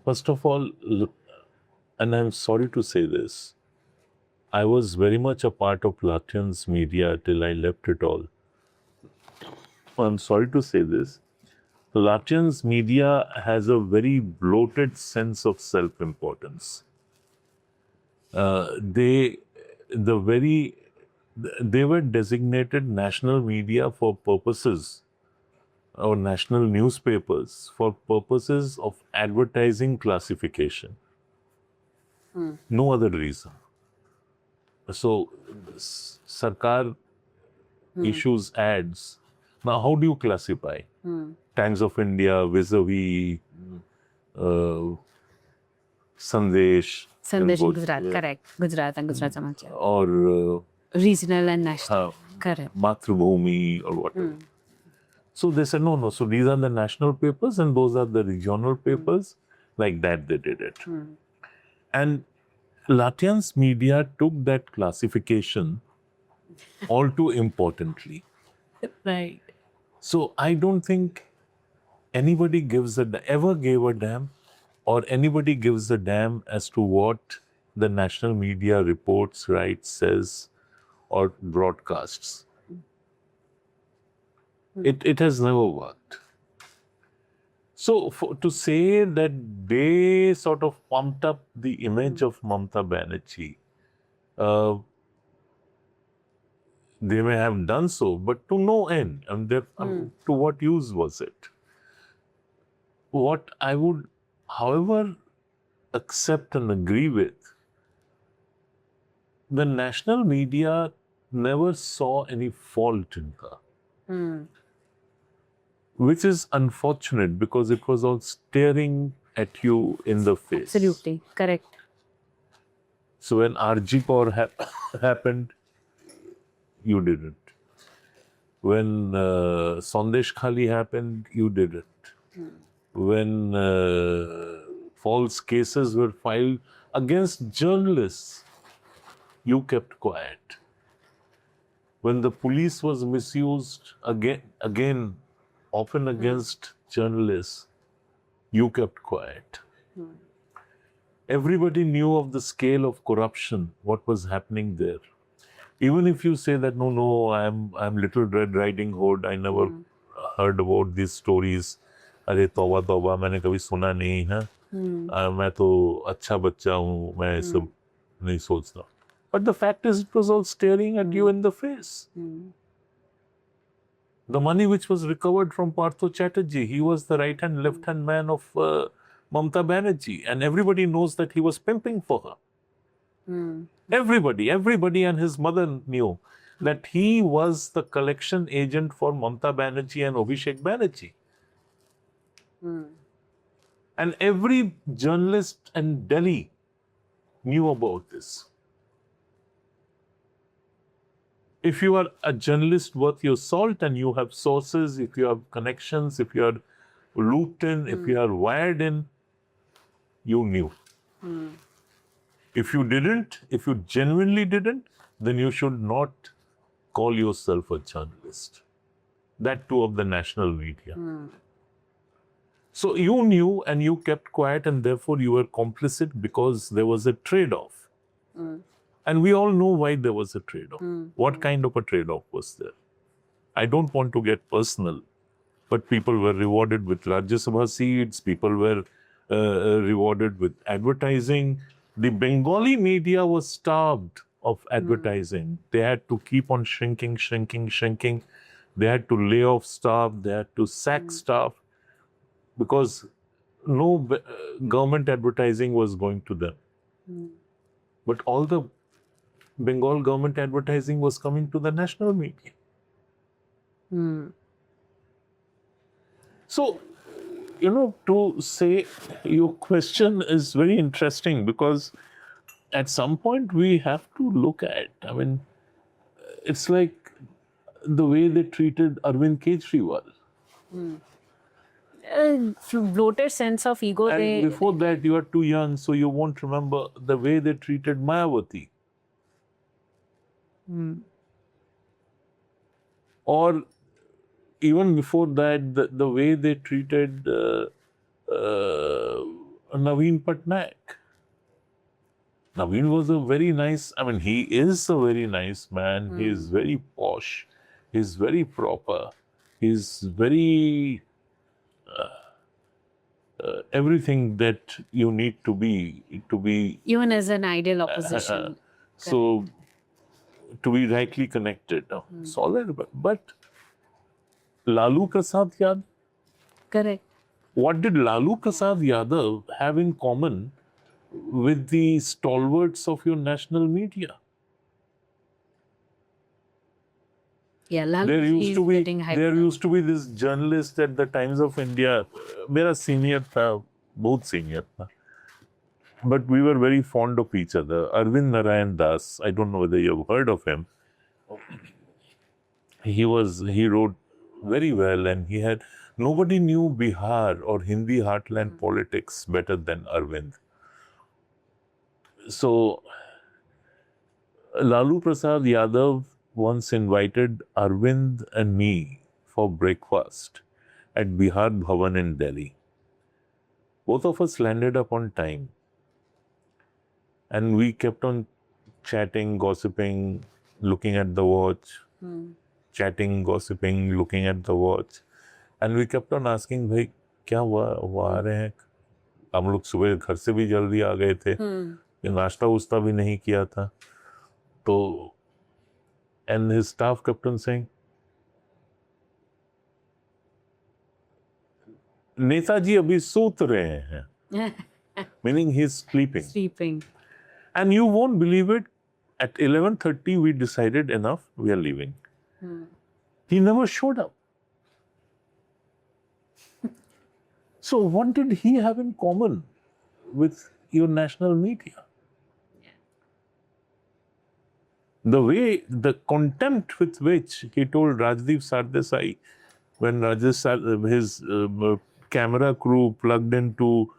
first of all, and I'm sorry to say this, I was very much a part of Latvian's media till I left it all. I'm sorry to say this. Latvian's media has a very bloated sense of self-importance. They were designated national media for purposes, or national newspapers for purposes of advertising classification. No other reason. So, Sarkar issues ads. Now, how do you classify? Times of India, vis-a-vis, Sandesh. Sandesh in Gujarat, correct. Gujarat and Gujarat Samachar. Or Regional and national. Correct. Mathrubhumi or whatever. So they said, no. So these are the national papers and those are the regional papers. Like that they did it. And Latvian's media took that classification all too importantly. Right. So I don't think anybody ever gave a damn, or anybody gives a damn as to what the national media reports, writes, says, or broadcasts. It has never worked. So to say that they sort of pumped up the image of Mamata Banerjee, they may have done so, but to no end. And to what use was it? What I would, however, accept and agree with, the national media never saw any fault in her. Which is unfortunate because it was all staring at you in the face. Absolutely, correct. So when RG Kaur happened, you didn't. When Sandesh Khali happened, you didn't. When false cases were filed against journalists, you kept quiet. When the police was misused again, often against journalists, you kept quiet. Everybody knew of the scale of corruption, what was happening there. Even if you say that, no, I'm Little Red Riding Hood, I never heard about these stories. अरे तौबा तौबा मैंने कभी सुना नहीं है. मैं तो अच्छा बच्चा हूँ, मैं सब नहीं सोचता. But the fact is, it was all staring at you in the face. The money which was recovered from Partho Chatterjee, he was the right-hand, left-hand man of Mamata Banerjee, and everybody knows that he was pimping for her. Everybody and his mother knew that he was the collection agent for Mamata Banerjee and Abhishek Banerjee. And every journalist in Delhi knew about this. If you are a journalist worth your salt and you have sources, if you have connections, if you are looped in, if you are wired in, you knew. If you didn't, if you genuinely didn't, then you should not call yourself a journalist. That too of the national media. So you knew and you kept quiet, and therefore you were complicit because there was a trade-off. And we all know why there was a trade-off. What kind of a trade-off was there? I don't want to get personal, but people were rewarded with Rajya Sabha seats, people were rewarded with advertising. The Bengali media was starved of advertising. They had to keep on shrinking. They had to lay off staff. They had to sack staff because no government advertising was going to them. But all the Bengal government advertising was coming to the national media. So, to say your question is very interesting because at some point we have to look at, it's like the way they treated Arvind Kejriwal. Bloated sense of ego. And before that, you are too young, so you won't remember the way they treated Mayawati. Or even before that, the way they treated Naveen Patnaik. Naveen was a very nice, he is a very nice man. He is very posh. He's very proper. He's very everything that you need to be. Even as an ideal opposition. So, to be rightly connected. It's all right. But Lalu Prasad Yadav? Correct. What did Lalu Prasad Yadav have in common with the stalwarts of your national media? Yeah, Lalu There used to be this journalist at the Times of India. Mera senior tha, bahut senior tha. But we were very fond of each other. Arvind Narayan Das, I don't know whether you have heard of him. He wrote very well, and nobody knew Bihar or Hindi heartland politics better than Arvind. So, Lalu Prasad Yadav once invited Arvind and me for breakfast at Bihar Bhavan in Delhi. Both of us landed up on time. And we kept on chatting, gossiping, looking at the watch. Chatting, gossiping, looking at the watch. And we kept on asking, भाई क्या हुआ वो आ रहे हैं? हम लोग सुबह घर से भी जल्दी आ गए थे. नाश्ता उस्ता भी नहीं किया था. तो and his staff kept on saying, Netaji अभी सूत रहे हैं. Meaning he's sleeping. And you won't believe it, at 11:30 we decided enough, we are leaving. He never showed up. So what did he have in common with your national media? The contempt with which he told Rajdeep Sardesai when his camera crew plugged into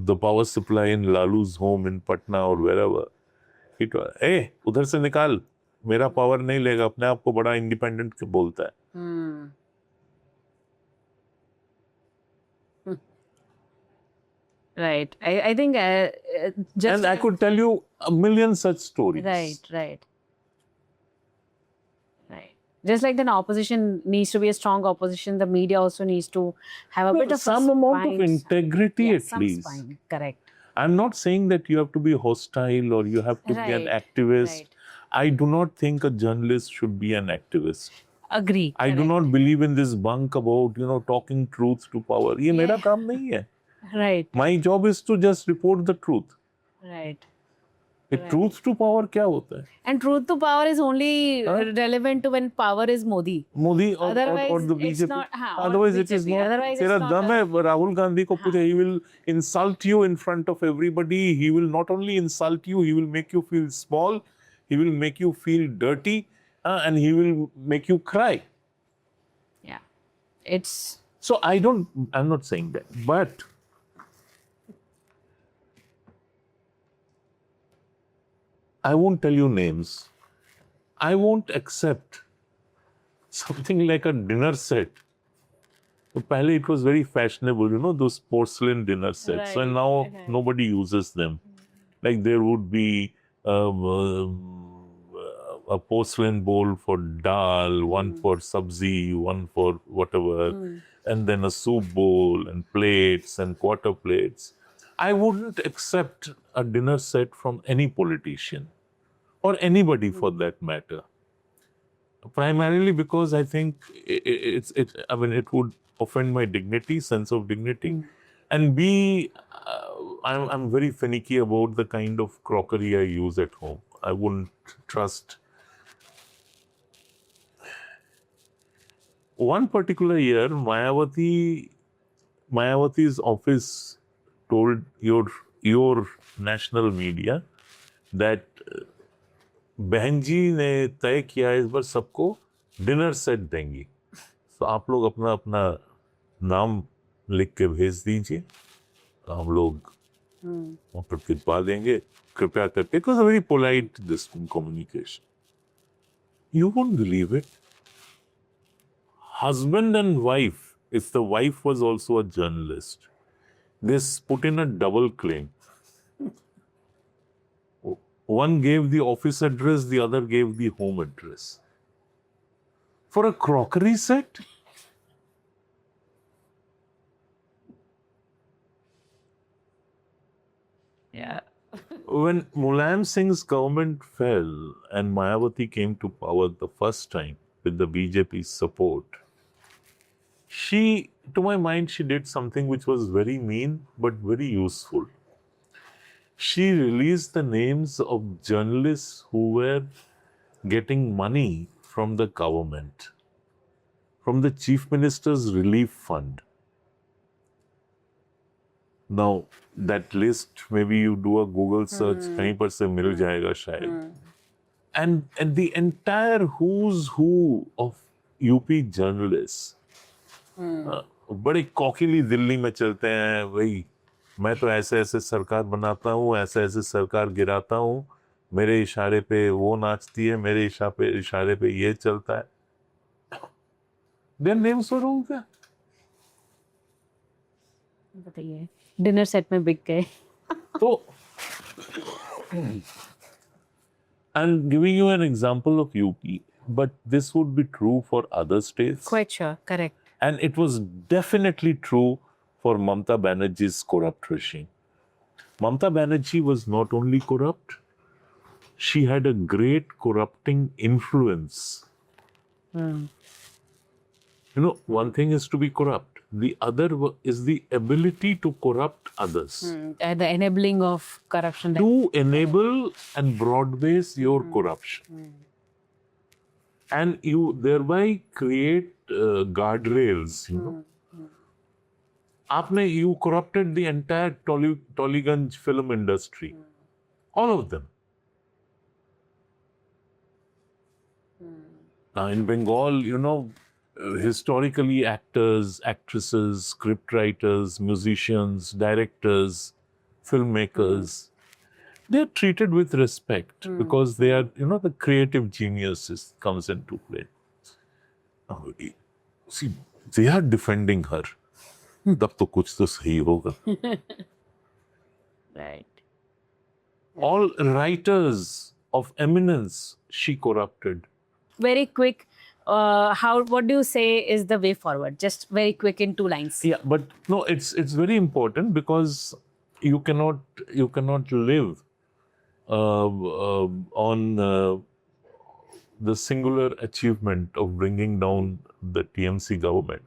the power supply in Lalu's home in Patna or wherever. He told, hey, उधर से निकाल, मेरा power नहीं लेगा, अपने आप को बड़ा इंडिपेंडेंट बोलता है. Right. I think just... And I could tell you a million such stories. Right. Just like the opposition needs to be a strong opposition, the media also needs to have a bit of some amount of integrity at least. Spine. Correct. I'm not saying that you have to be hostile or you have to be an activist. Right. I do not think a journalist should be an activist. Agree. I do not believe in this bunk about, talking truth to power. ये मेरा काम नहीं है. Right. My job is to just report the truth. Right. Truth to power क्या होता है? And truth to power is only relevant to when power is Modi. Modi or the BJP. Otherwise it is not. तेरा दम है राहुल गांधी को पूछे. He will insult you in front of everybody. He will not only insult you, he will make you feel small. He will make you feel dirty, and he will make you cry. Yeah, it's. So I'm not saying that, but I won't tell you names. I won't accept something like a dinner set. So पहले it was very fashionable, those porcelain dinner sets. Right. So now nobody uses them. Like there would be a porcelain bowl for dal, one for sabzi, one for whatever, and then a soup bowl and plates and quarter plates. I wouldn't accept a dinner set from any politician or anybody for that matter. Primarily because I think it would offend my dignity, sense of dignity, and B, I'm very finicky about the kind of crockery I use at home. I wouldn't trust. One particular year, Mayawati's office told your national media that बहन जी ने तय किया इस बार सबको dinner set देंगी, तो आप लोग अपना अपना नाम लिख के भेज दीजिए, तो हम लोग प्रतिपा देंगे कृपया करके. It was a very polite this communication. You won't believe it. Husband and wife, if the wife was also a journalist, this put in a double claim. One gave the office address, the other gave the home address. For a crockery set? Yeah. When Mulayam Singh's government fell and Mayawati came to power the first time with the BJP support, to my mind, she did something which was very mean but very useful. She released the names of journalists who were getting money from the government, from the Chief Minister's Relief Fund. Now, that list, maybe you do a Google search, kahin par se mil jayega shayad. And the entire who's who of UP journalists, बड़े कौखिली दिल्ली में चलते हैं, वही मैं तो ऐसे ऐसे सरकार बनाता हूँ, ऐसे ऐसे सरकार गिराता हूँ, मेरे इशारे पे वो नाचती है, मेरे इशारे पे ये चलता है. Their names were all there. बताइए डिनर सेट में बिक गए. So, I'm giving you an example of UP, but this would be true for other states. Quite sure, correct. And it was definitely true for Mamata Banerjee's corrupt regime. Mamata Banerjee was not only corrupt, she had a great corrupting influence. You know, one thing is to be corrupt. The other is the ability to corrupt others. The enabling of corruption. To enable and broad base your corruption. And you thereby create guardrails, you know. You corrupted the entire Tollygunj film industry. All of them. Now in Bengal, you know, historically actors, actresses, scriptwriters, musicians, directors, filmmakers, they're treated with respect because they are, you know, the creative genius comes into play. See, they are defending her. तब तो कुछ तो सही होगा. Right. All writers of eminence she corrupted. Very quick. What do you say is the way forward? Just very quick in 2 lines. Yeah, but no, it's very important because you cannot live on the singular achievement of bringing down the TMC government.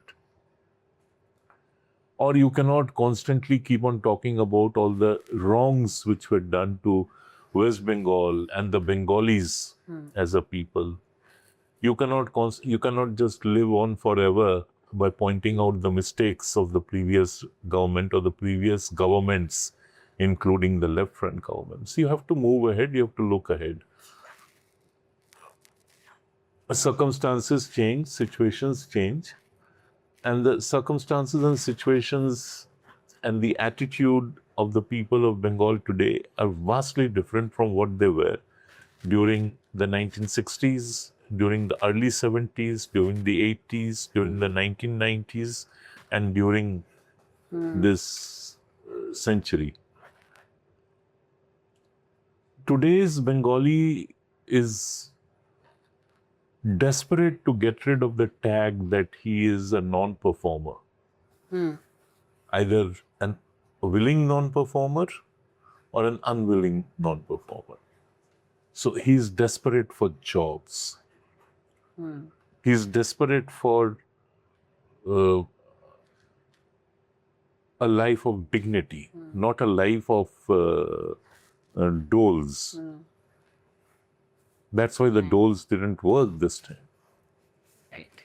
Or you cannot constantly keep on talking about all the wrongs which were done to West Bengal and the Bengalis as a people. You cannot just live on forever by pointing out the mistakes of the previous government or the previous governments, including the left front governments. You have to move ahead, you have to look ahead. Circumstances change, situations change, and the circumstances and situations and the attitude of the people of Bengal today are vastly different from what they were during the 1960s, during the early 70s, during the 80s, during the 1990s, and during this century. Today's Bengali is desperate to get rid of the tag that he is a non-performer. And a willing non-performer or an unwilling non-performer. So he's desperate for jobs. He's desperate for uh, a life of dignity, not a life of doles. That's why the doles didn't work this time. Right.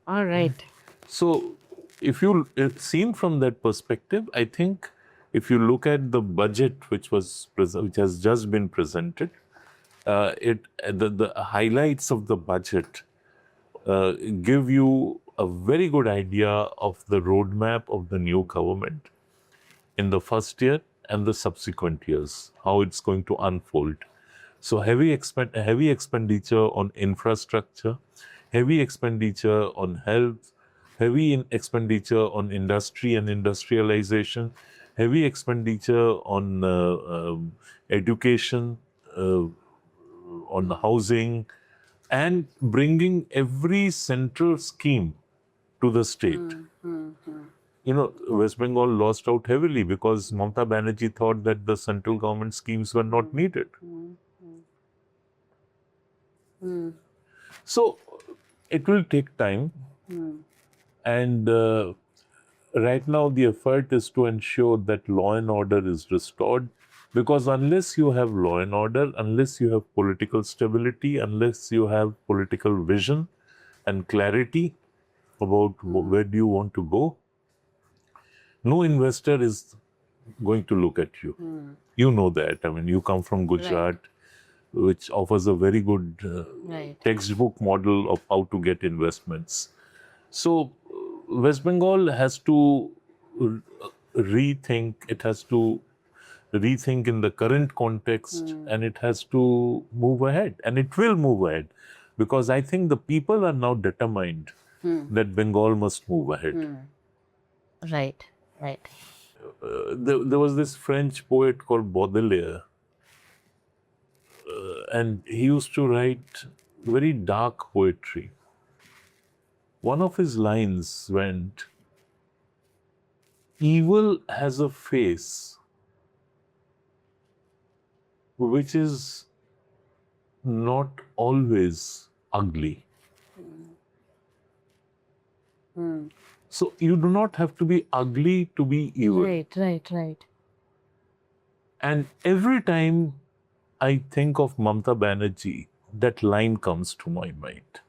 All right. So, if you seen from that perspective, I think if you look at the budget which has just been presented, the highlights of the budget give you a very good idea of the roadmap of the new government in the first year and the subsequent years, how it's going to unfold. So heavy expenditure on infrastructure, heavy expenditure on health, heavy expenditure on industry and industrialization, heavy expenditure on education, on housing, and bringing every central scheme to the state. You know, West Bengal lost out heavily because Mamata Banerjee thought that the central government schemes were not needed. So it will take time, and right now the effort is to ensure that law and order is restored, because unless you have law and order, unless you have political stability, unless you have political vision and clarity about where do you want to go, no investor is going to look at you. You know that. I mean, you come from Gujarat, which offers a very good textbook model of how to get investments. So, West Bengal has to rethink. It has to rethink in the current context, and it has to move ahead, and it will move ahead, because I think the people are now determined that Bengal must move ahead. Right. Right. There was this French poet called Baudelaire, and he used to write very dark poetry. One of his lines went, "Evil has a face which is not always ugly." So you do not have to be ugly to be evil. Right. And every time I think of Mamata Banerjee, that line comes to my mind.